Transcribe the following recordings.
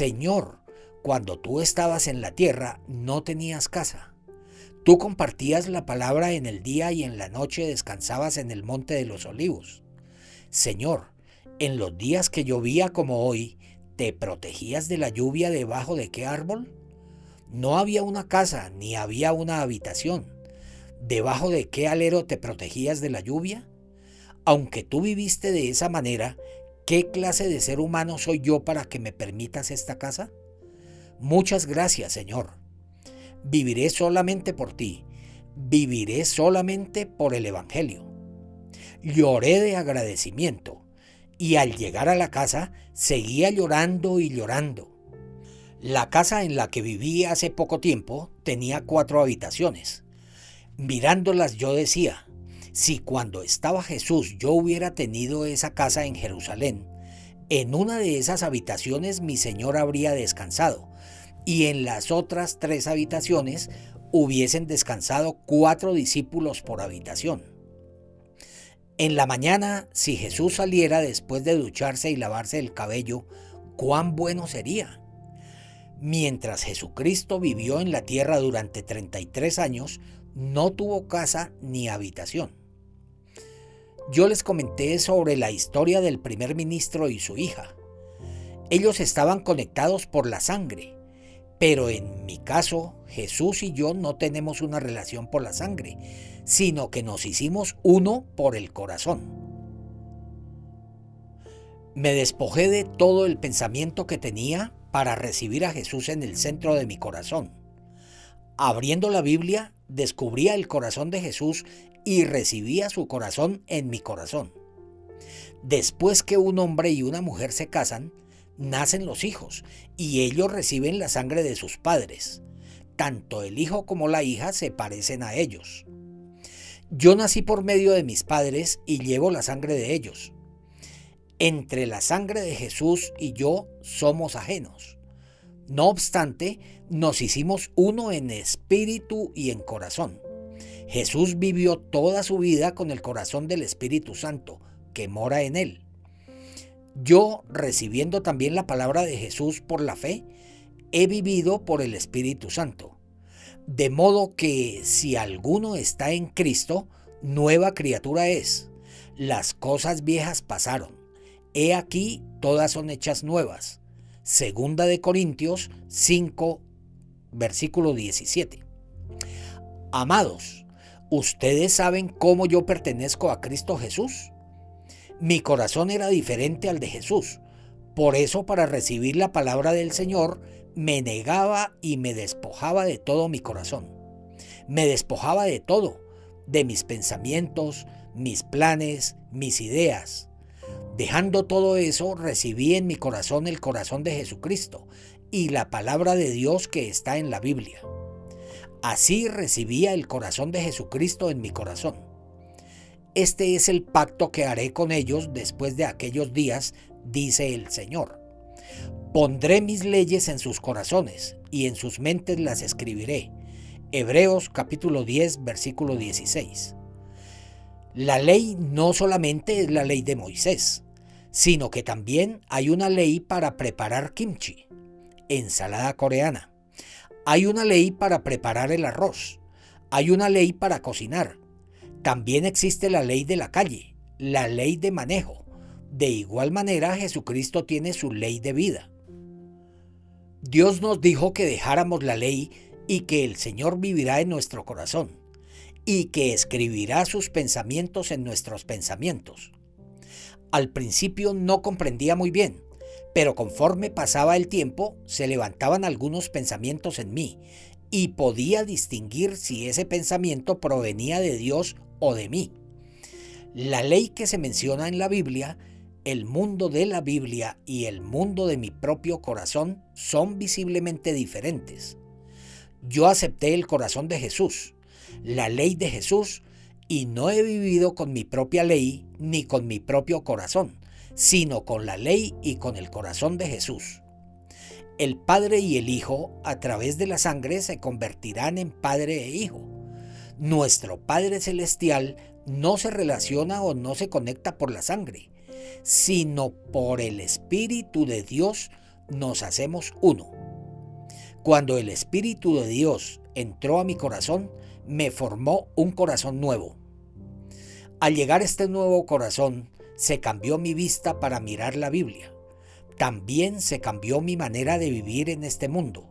Señor, cuando tú estabas en la tierra no tenías casa. Tú compartías la palabra en el día y en la noche descansabas en el monte de los olivos. Señor, en los días que llovía como hoy, ¿te protegías de la lluvia debajo de qué árbol? No había una casa ni había una habitación. ¿Debajo de qué alero te protegías de la lluvia? Aunque tú viviste de esa manera, ¿qué clase de ser humano soy yo para que me permitas esta casa? Muchas gracias, Señor. Viviré solamente por ti. Viviré solamente por el Evangelio. Lloré de agradecimiento y al llegar a la casa seguía llorando y llorando. La casa en la que viví hace poco tiempo tenía 4 habitaciones. Mirándolas yo decía, si cuando estaba Jesús yo hubiera tenido esa casa en Jerusalén, en una de esas habitaciones mi Señor habría descansado, y en las otras 3 habitaciones hubiesen descansado 4 discípulos por habitación. En la mañana, si Jesús saliera después de ducharse y lavarse el cabello, ¿cuán bueno sería? Mientras Jesucristo vivió en la tierra durante 33 años, no tuvo casa ni habitación. Yo les comenté sobre la historia del primer ministro y su hija. Ellos estaban conectados por la sangre, pero en mi caso, Jesús y yo no tenemos una relación por la sangre, sino que nos hicimos uno por el corazón. Me despojé de todo el pensamiento que tenía para recibir a Jesús en el centro de mi corazón. Abriendo la Biblia, descubría el corazón de Jesús y recibía su corazón en mi corazón. Después que un hombre y una mujer se casan, nacen los hijos y ellos reciben la sangre de sus padres. Tanto el hijo como la hija se parecen a ellos. Yo nací por medio de mis padres y llevo la sangre de ellos. Entre la sangre de Jesús y yo somos ajenos. No obstante, nos hicimos uno en espíritu y en corazón. Jesús vivió toda su vida con el corazón del Espíritu Santo, que mora en él. Yo, recibiendo también la palabra de Jesús por la fe, he vivido por el Espíritu Santo. De modo que si alguno está en Cristo, nueva criatura es. Las cosas viejas pasaron. He aquí, todas son hechas nuevas. Segunda de Corintios 5, versículo 17. Amados, ¿ustedes saben cómo yo pertenezco a Cristo Jesús? Mi corazón era diferente al de Jesús. Por eso, para recibir la palabra del Señor, me negaba y me despojaba de todo mi corazón. Me despojaba de todo, de mis pensamientos, mis planes, mis ideas. Dejando todo eso, recibí en mi corazón el corazón de Jesucristo y la palabra de Dios que está en la Biblia. Así recibía el corazón de Jesucristo en mi corazón. Este es el pacto que haré con ellos después de aquellos días, dice el Señor. Pondré mis leyes en sus corazones y en sus mentes las escribiré. Hebreos capítulo 10, versículo 16. La ley no solamente es la ley de Moisés, sino que también hay una ley para preparar kimchi, ensalada coreana. Hay una ley para preparar el arroz. Hay una ley para cocinar. También existe la ley de la calle, la ley de manejo. De igual manera, Jesucristo tiene su ley de vida. Dios nos dijo que dejáramos la ley y que el Señor vivirá en nuestro corazón y que escribirá sus pensamientos en nuestros pensamientos. Al principio no comprendía muy bien, pero conforme pasaba el tiempo se levantaban algunos pensamientos en mí y podía distinguir si ese pensamiento provenía de Dios o de mí. La ley que se menciona en la Biblia, el mundo de la Biblia y el mundo de mi propio corazón son visiblemente diferentes. Yo acepté el corazón de Jesús, la ley de Jesús, y no he vivido con mi propia ley ni con mi propio corazón, sino con la ley y con el corazón de Jesús. El Padre y el Hijo, a través de la sangre, se convertirán en Padre e Hijo. Nuestro Padre Celestial no se relaciona o no se conecta por la sangre, sino por el Espíritu de Dios nos hacemos uno. Cuando el Espíritu de Dios entró a mi corazón, me formó un corazón nuevo. Al llegar este nuevo corazón, se cambió mi vista para mirar la Biblia. También se cambió mi manera de vivir en este mundo.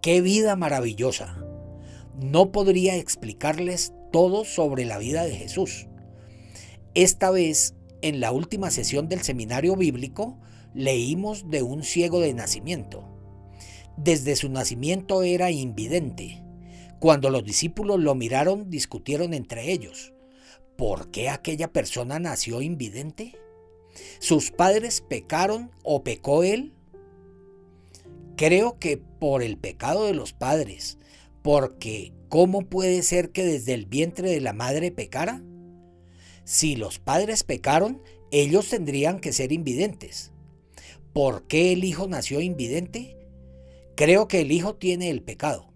¡Qué vida maravillosa! No podría explicarles todo sobre la vida de Jesús. Esta vez, en la última sesión del seminario bíblico, leímos de un ciego de nacimiento. Desde su nacimiento era invidente. Cuando los discípulos lo miraron, discutieron entre ellos. ¿Por qué aquella persona nació invidente? ¿Sus padres pecaron o pecó él? Creo que por el pecado de los padres, porque ¿cómo puede ser que desde el vientre de la madre pecara? Si los padres pecaron, ellos tendrían que ser invidentes. ¿Por qué el hijo nació invidente? Creo que el hijo tiene el pecado.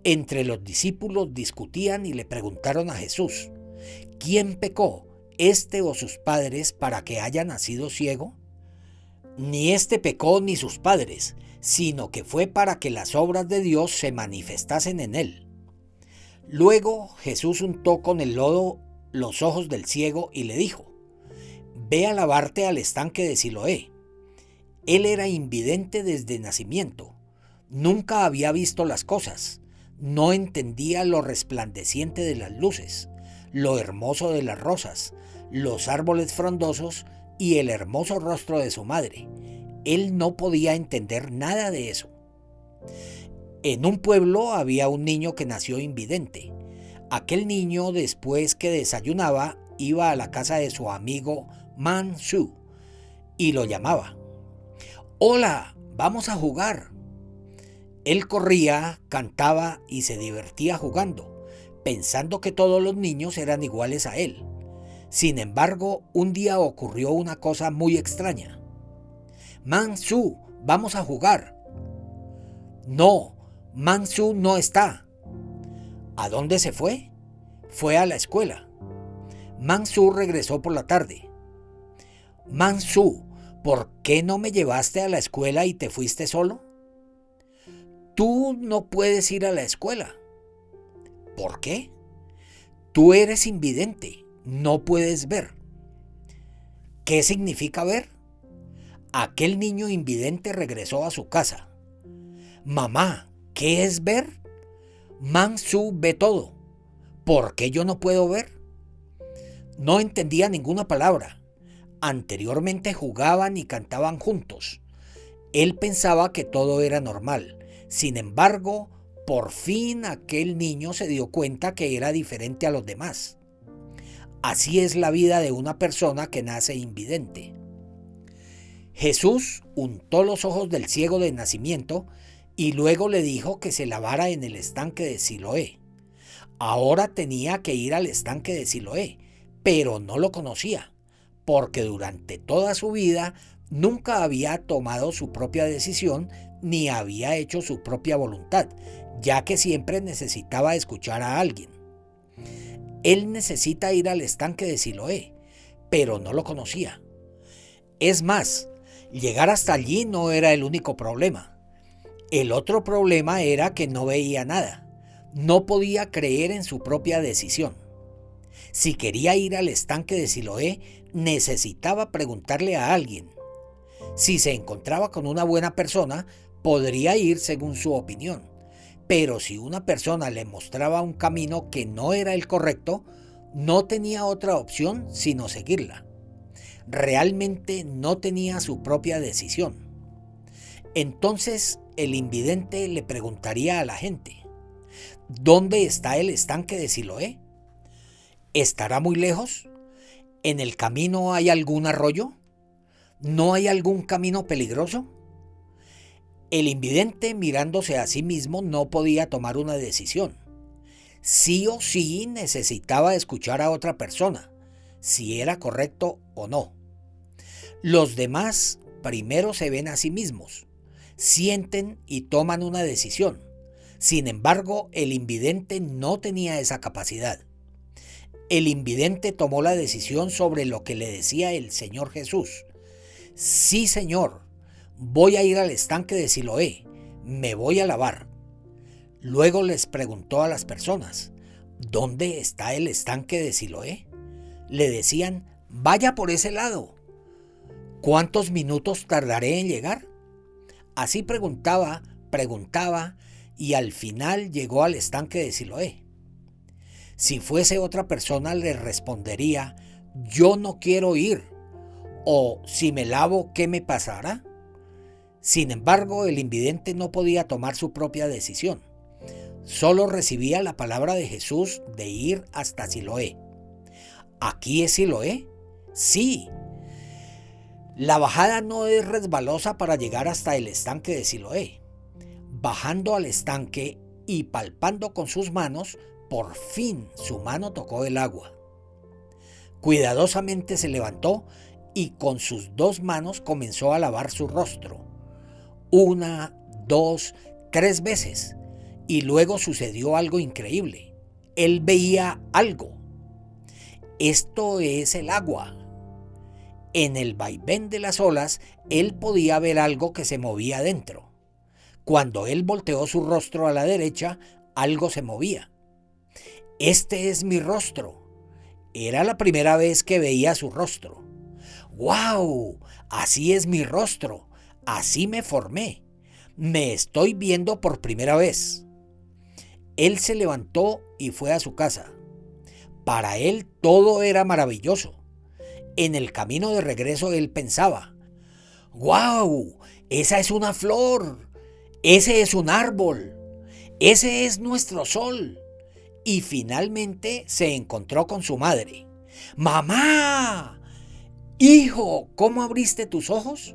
Entre los discípulos discutían y le preguntaron a Jesús, ¿quién pecó, este o sus padres, para que haya nacido ciego? Ni este pecó ni sus padres, sino que fue para que las obras de Dios se manifestasen en él. Luego Jesús untó con el lodo los ojos del ciego y le dijo, ve a lavarte al estanque de Siloé. Él era invidente desde nacimiento. Nunca había visto las cosas, no entendía lo resplandeciente de las luces, lo hermoso de las rosas, los árboles frondosos y el hermoso rostro de su madre. Él no podía entender nada de eso. En un pueblo había un niño que nació invidente. Aquel niño, después que desayunaba, iba a la casa de su amigo Man-Su y lo llamaba. «Hola, vamos a jugar». Él corría, cantaba y se divertía jugando, pensando que todos los niños eran iguales a él. Sin embargo, un día ocurrió una cosa muy extraña. «Man-Su, vamos a jugar». «No, Man-Su no está». «¿A dónde se fue?» «Fue a la escuela». Man-Su regresó por la tarde. «Man-Su, ¿por qué no me llevaste a la escuela y te fuiste solo?» «Tú no puedes ir a la escuela». «¿Por qué?» «Tú eres invidente, no puedes ver». ¿Qué significa ver? Aquel niño invidente regresó a su casa. «Mamá, ¿qué es ver?» «Man-Su ve todo. ¿Por qué yo no puedo ver?» No entendía ninguna palabra. Anteriormente jugaban y cantaban juntos. Él pensaba que todo era normal. Sin embargo, por fin aquel niño se dio cuenta que era diferente a los demás. Así es la vida de una persona que nace invidente. Jesús untó los ojos del ciego de nacimiento y luego le dijo que se lavara en el estanque de Siloé. Ahora tenía que ir al estanque de Siloé, pero no lo conocía, porque durante toda su vida nunca había tomado su propia decisión ni había hecho su propia voluntad, ya que siempre necesitaba escuchar a alguien. Él necesita ir al estanque de Siloé, pero no lo conocía. Es más, llegar hasta allí no era el único problema. El otro problema era que no veía nada. No podía creer en su propia decisión. Si quería ir al estanque de Siloé, necesitaba preguntarle a alguien. Si se encontraba con una buena persona, podría ir según su opinión. Pero si una persona le mostraba un camino que no era el correcto, no tenía otra opción sino seguirla. Realmente no tenía su propia decisión. Entonces el invidente le preguntaría a la gente, ¿dónde está el estanque de Siloé? ¿Estará muy lejos? ¿En el camino hay algún arroyo? ¿No hay algún camino peligroso? El invidente, mirándose a sí mismo, no podía tomar una decisión. Sí o sí necesitaba escuchar a otra persona, si era correcto o no. Los demás primero se ven a sí mismos, sienten y toman una decisión. Sin embargo, el invidente no tenía esa capacidad. El invidente tomó la decisión sobre lo que le decía el Señor Jesús. Sí, Señor, voy a ir al estanque de Siloé, me voy a lavar. Luego les preguntó a las personas, ¿dónde está el estanque de Siloé? Le decían, vaya por ese lado. ¿Cuántos minutos tardaré en llegar? Así preguntaba, y al final llegó al estanque de Siloé. Si fuese otra persona le respondería, yo no quiero ir, o si me lavo, ¿qué me pasará? Sin embargo, el invidente no podía tomar su propia decisión. Solo recibía la palabra de Jesús de ir hasta Siloé. ¿Aquí es Siloé? Sí. La bajada no es resbalosa para llegar hasta el estanque de Siloé. Bajando al estanque y palpando con sus manos, por fin su mano tocó el agua. Cuidadosamente se levantó y con sus 2 manos comenzó a lavar su rostro. 1, 2, 3 veces. Y luego sucedió algo increíble. Él veía algo. Esto es el agua. En el vaivén de las olas, él podía ver algo que se movía dentro. Cuando él volteó su rostro a la derecha, algo se movía. Este es mi rostro. Era la primera vez que veía su rostro. ¡Guau! Así es mi rostro. Así me formé. Me estoy viendo por primera vez. Él se levantó y fue a su casa. Para él todo era maravilloso. En el camino de regreso él pensaba, ¡guau! Esa es una flor. Ese es un árbol. Ese es nuestro sol. Y finalmente se encontró con su madre. ¡Mamá! Hijo, ¿cómo abriste tus ojos?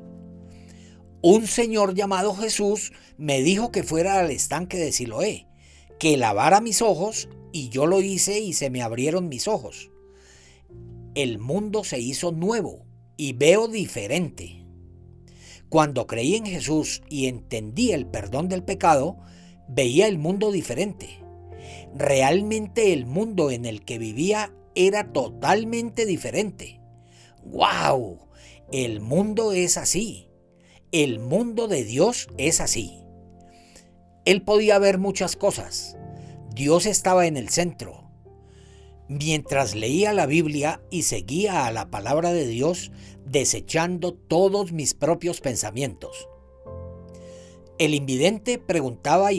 Un señor llamado Jesús me dijo que fuera al estanque de Siloé, que lavara mis ojos, y yo lo hice y se me abrieron mis ojos. El mundo se hizo nuevo y veo diferente. Cuando creí en Jesús y entendí el perdón del pecado, veía el mundo diferente. Realmente el mundo en el que vivía era totalmente diferente. ¡Guau! El mundo es así. El mundo de Dios es así. Él podía ver muchas cosas. Dios estaba en el centro. Mientras leía la Biblia y seguía a la palabra de Dios, desechando todos mis propios pensamientos. El invidente preguntaba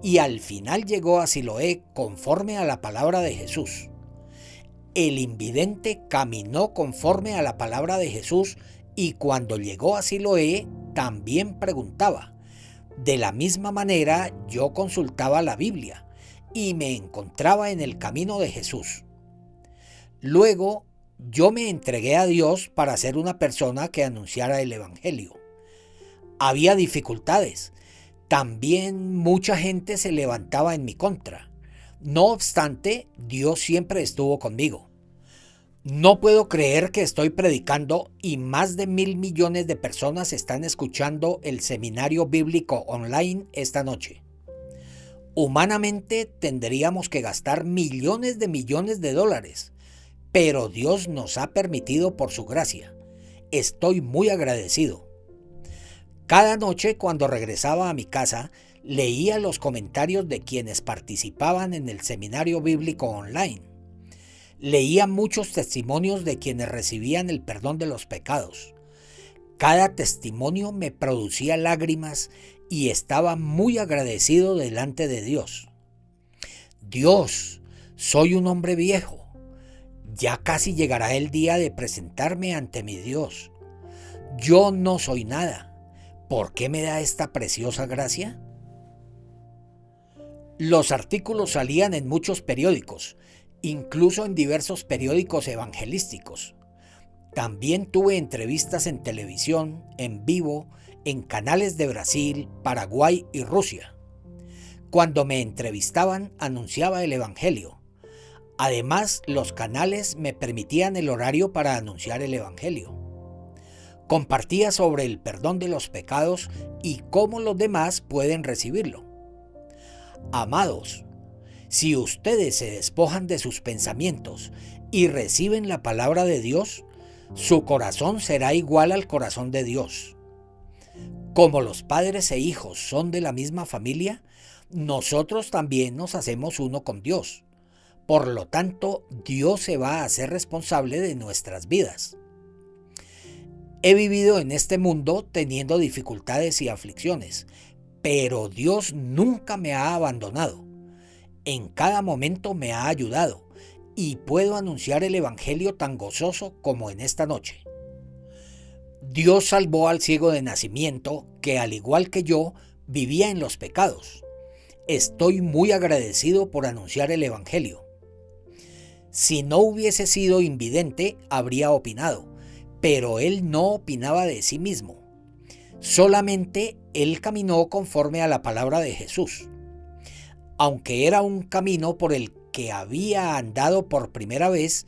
y al final llegó a Siloé conforme a la palabra de Jesús. El invidente caminó conforme a la palabra de Jesús y cuando llegó a Siloé también preguntaba. De la misma manera yo consultaba la Biblia y me encontraba en el camino de Jesús. Luego yo me entregué a Dios para ser una persona que anunciara el Evangelio. Había dificultades. También mucha gente se levantaba en mi contra. No obstante, Dios siempre estuvo conmigo. No puedo creer que estoy predicando y más de 1,000 millones de personas están escuchando el seminario bíblico online esta noche. Humanamente tendríamos que gastar millones de dólares, pero Dios nos ha permitido por su gracia. Estoy muy agradecido. Cada noche cuando regresaba a mi casa, leía los comentarios de quienes participaban en el seminario bíblico online. Leía muchos testimonios de quienes recibían el perdón de los pecados. Cada testimonio me producía lágrimas y estaba muy agradecido delante de Dios. Dios, soy un hombre viejo. Ya casi llegará el día de presentarme ante mi Dios. Yo no soy nada. ¿Por qué me da esta preciosa gracia? Los artículos salían en muchos periódicos, incluso en diversos periódicos evangelísticos. También tuve entrevistas en televisión, en vivo, en canales de Brasil, Paraguay y Rusia. Cuando me entrevistaban, anunciaba el Evangelio. Además, los canales me permitían el horario para anunciar el Evangelio. Compartía sobre el perdón de los pecados y cómo los demás pueden recibirlo. Amados, si ustedes se despojan de sus pensamientos y reciben la palabra de Dios, su corazón será igual al corazón de Dios. Como los padres e hijos son de la misma familia, nosotros también nos hacemos uno con Dios. Por lo tanto, Dios se va a hacer responsable de nuestras vidas. He vivido en este mundo teniendo dificultades y aflicciones, pero Dios nunca me ha abandonado. En cada momento me ha ayudado y puedo anunciar el Evangelio tan gozoso como en esta noche. Dios salvó al ciego de nacimiento que, al igual que yo, vivía en los pecados. Estoy muy agradecido por anunciar el Evangelio. Si no hubiese sido invidente, habría opinado, pero él no opinaba de sí mismo. Solamente él caminó conforme a la palabra de Jesús. Aunque era un camino por el que había andado por primera vez,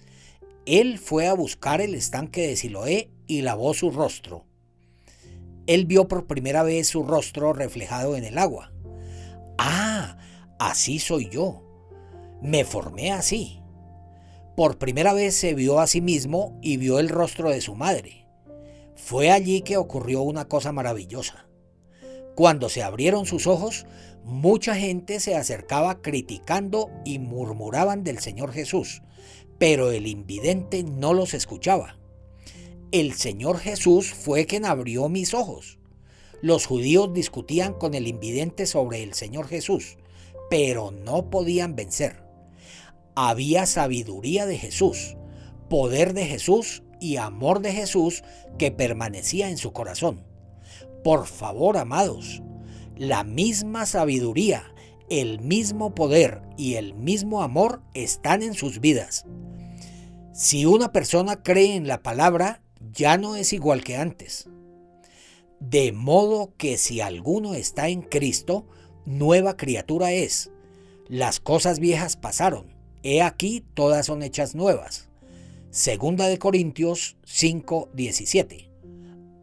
él fue a buscar el estanque de Siloé y lavó su rostro. Él vio por primera vez su rostro reflejado en el agua. ¡Ah! Así soy yo. Me formé así. Por primera vez se vio a sí mismo y vio el rostro de su madre. Fue allí que ocurrió una cosa maravillosa. Cuando se abrieron sus ojos, mucha gente se acercaba criticando y murmuraban del Señor Jesús, pero el invidente no los escuchaba. El Señor Jesús fue quien abrió mis ojos. Los judíos discutían con el invidente sobre el Señor Jesús, pero no podían vencer. Había sabiduría de Jesús, poder de Jesús y amor de Jesús que permanecía en su corazón. Por favor, amados, la misma sabiduría, el mismo poder y el mismo amor están en sus vidas. Si una persona cree en la palabra, ya no es igual que antes. De modo que si alguno está en Cristo, nueva criatura es. Las cosas viejas pasaron, he aquí todas son hechas nuevas. Segunda de Corintios 5:17.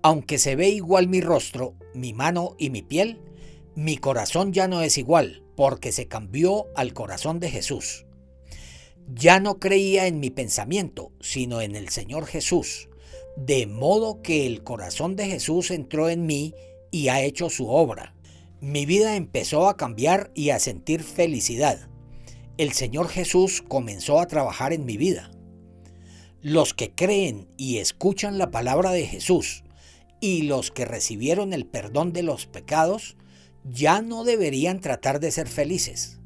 Aunque se ve igual mi rostro, mi mano y mi piel, mi corazón ya no es igual, porque se cambió al corazón de Jesús. Ya no creía en mi pensamiento, sino en el Señor Jesús, de modo que el corazón de Jesús entró en mí y ha hecho su obra. Mi vida empezó a cambiar y a sentir felicidad. El Señor Jesús comenzó a trabajar en mi vida. Los que creen y escuchan la palabra de Jesús y los que recibieron el perdón de los pecados ya no deberían tratar de ser felices.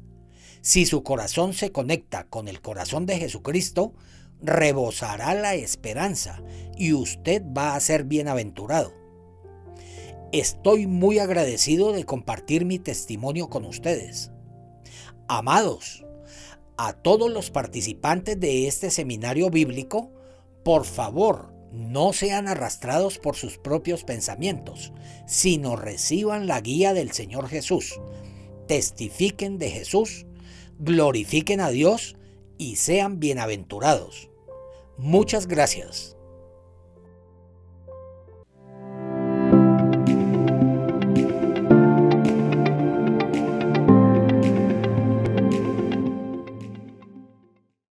Si su corazón se conecta con el corazón de Jesucristo, rebosará la esperanza y usted va a ser bienaventurado. Estoy muy agradecido de compartir mi testimonio con ustedes. Amados, a todos los participantes de este seminario bíblico, por favor, no sean arrastrados por sus propios pensamientos, sino reciban la guía del Señor Jesús. Testifiquen de Jesús, glorifiquen a Dios y sean bienaventurados. Muchas gracias.